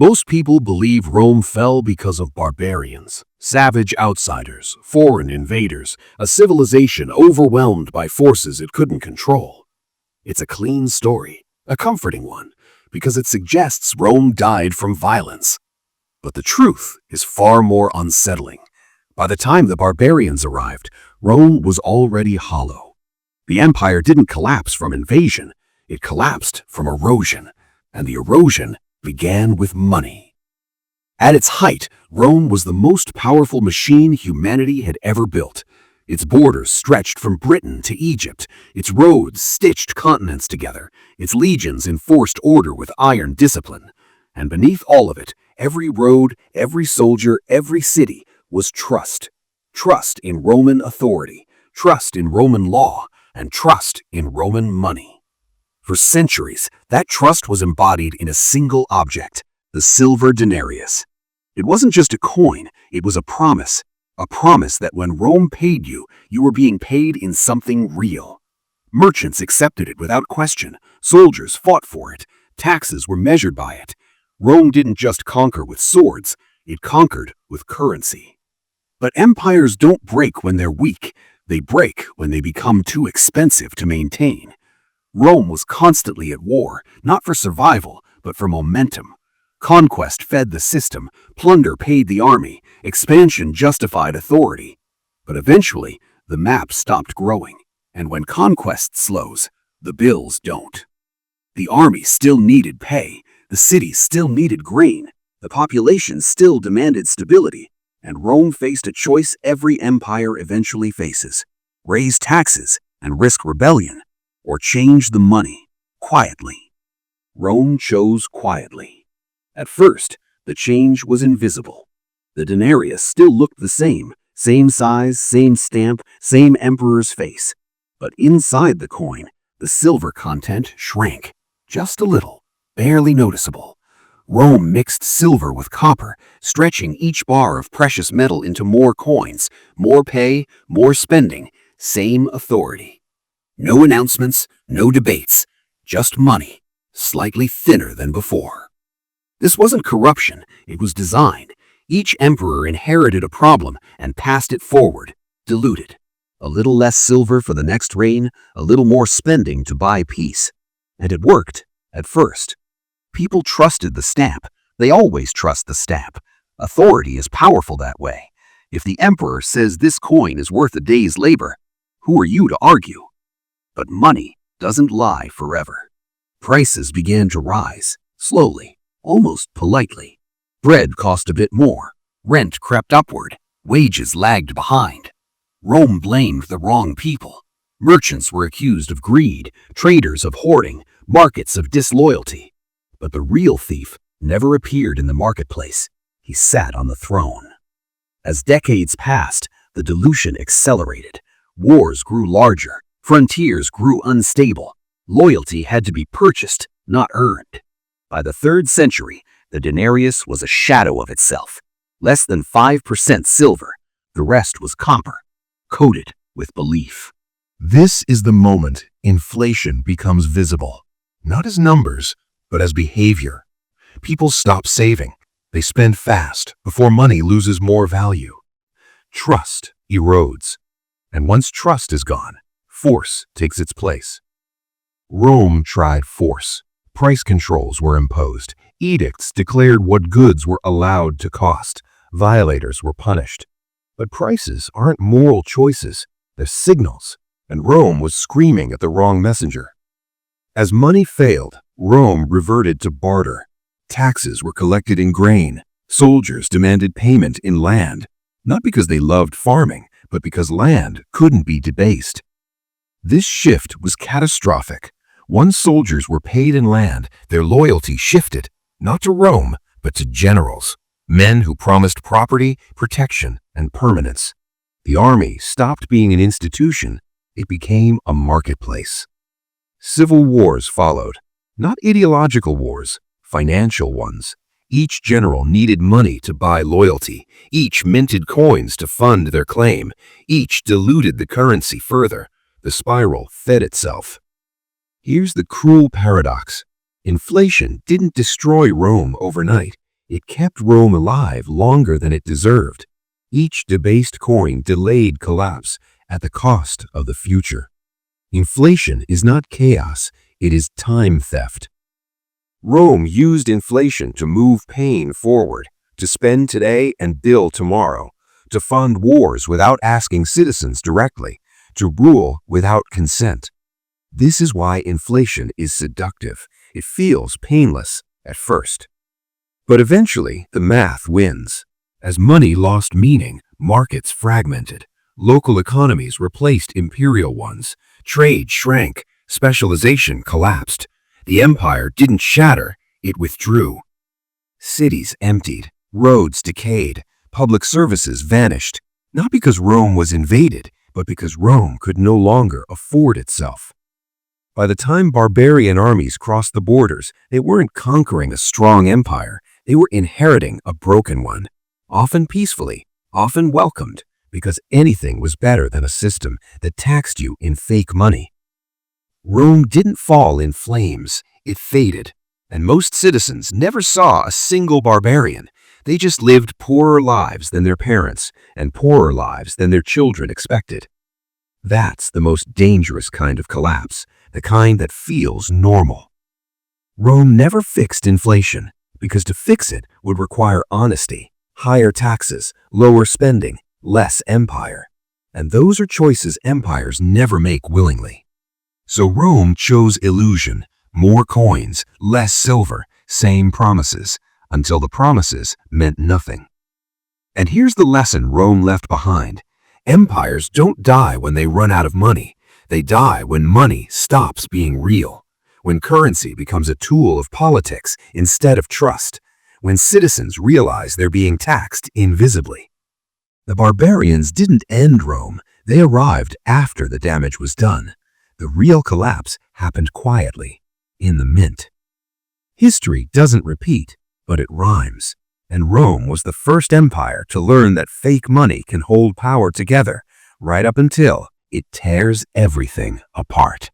Most people believe Rome fell because of barbarians, savage outsiders, foreign invaders, a civilization overwhelmed by forces it couldn't control. It's a clean story, a comforting one, because it suggests Rome died from violence. But the truth is far more unsettling. By the time the barbarians arrived, Rome was already hollow. The empire didn't collapse from invasion, it collapsed from erosion, and the erosion began with money. At its height, Rome was the most powerful machine humanity had ever built. Its borders stretched from Britain to Egypt, its roads stitched continents together, its legions enforced order with iron discipline. And beneath all of it, every road, every soldier, every city was trust. Trust in Roman authority, trust in Roman law, and trust in Roman money. For centuries, that trust was embodied in a single object, the silver denarius. It wasn't just a coin, it was a promise that when Rome paid you, you were being paid in something real. Merchants accepted it without question, soldiers fought for it, taxes were measured by it. Rome didn't just conquer with swords, it conquered with currency. But empires don't break when they're weak, they break when they become too expensive to maintain. Rome was constantly at war, not for survival, but for momentum. Conquest fed the system, plunder paid the army, expansion justified authority. But eventually, the map stopped growing, and when conquest slows, the bills don't. The army still needed pay, the cities still needed grain, the population still demanded stability, and Rome faced a choice every empire eventually faces: raise taxes and risk rebellion, or change the money, quietly. Rome chose quietly. At first, the change was invisible. The denarius still looked the same size, same stamp, same emperor's face. But inside the coin, the silver content shrank, just a little, barely noticeable. Rome mixed silver with copper, stretching each bar of precious metal into more coins, more pay, more spending, same authority. No announcements, no debates, just money, slightly thinner than before. This wasn't corruption, it was design. Each emperor inherited a problem and passed it forward, diluted. A little less silver for the next reign, a little more spending to buy peace. And it worked, at first. People trusted the stamp. They always trust the stamp. Authority is powerful that way. If the emperor says this coin is worth a day's labor, who are you to argue? But money doesn't lie forever. Prices began to rise, slowly, almost politely. Bread cost a bit more, rent crept upward, wages lagged behind. Rome blamed the wrong people. Merchants were accused of greed, traders of hoarding, markets of disloyalty. But the real thief never appeared in the marketplace. He sat on the throne. As decades passed, the dilution accelerated. Wars grew larger. Frontiers grew unstable. Loyalty had to be purchased, not earned. By the 3rd century, the denarius was a shadow of itself. Less than 5% silver. The rest was copper, coated with belief. This is the moment inflation becomes visible, not as numbers, but as behavior. People stop saving. They spend fast before money loses more value. Trust erodes. And once trust is gone, force takes its place. Rome tried force. Price controls were imposed. Edicts declared what goods were allowed to cost. Violators were punished. But prices aren't moral choices. They're signals. And Rome was screaming at the wrong messenger. As money failed, Rome reverted to barter. Taxes were collected in grain. Soldiers demanded payment in land, not because they loved farming, but because land couldn't be debased. This shift was catastrophic. Once soldiers were paid in land, their loyalty shifted, not to Rome, but to generals, men who promised property, protection, and permanence. The army stopped being an institution. It became a marketplace. Civil wars followed, not ideological wars, financial ones. Each general needed money to buy loyalty. Each minted coins to fund their claim. Each diluted the currency further. The spiral fed itself. Here's the cruel paradox. Inflation didn't destroy Rome overnight. It kept Rome alive longer than it deserved. Each debased coin delayed collapse at the cost of the future. Inflation is not chaos, it is time theft. Rome used inflation to move pain forward, to spend today and build tomorrow, to fund wars without asking citizens directly, to rule without consent. This is why inflation is seductive. It feels painless at first. But eventually, the math wins. As money lost meaning, markets fragmented, local economies replaced imperial ones, trade shrank, specialization collapsed. The empire didn't shatter, it withdrew. Cities emptied, roads decayed, public services vanished, not because Rome was invaded, but because Rome could no longer afford itself. By the time barbarian armies crossed the borders, they weren't conquering a strong empire, they were inheriting a broken one, often peacefully, often welcomed, because anything was better than a system that taxed you in fake money. Rome didn't fall in flames, it faded, and most citizens never saw a single barbarian. They just lived poorer lives than their parents and poorer lives than their children expected. That's the most dangerous kind of collapse, the kind that feels normal. Rome never fixed inflation, because to fix it would require honesty, higher taxes, lower spending, less empire. And those are choices empires never make willingly. So Rome chose illusion, more coins, less silver, same promises, until the promises meant nothing. And here's the lesson Rome left behind. Empires don't die when they run out of money. They die when money stops being real, when currency becomes a tool of politics instead of trust, when citizens realize they're being taxed invisibly. The barbarians didn't end Rome. They arrived after the damage was done. The real collapse happened quietly, in the mint. History doesn't repeat, but it rhymes. And Rome was the first empire to learn that fake money can hold power together, right up until it tears everything apart.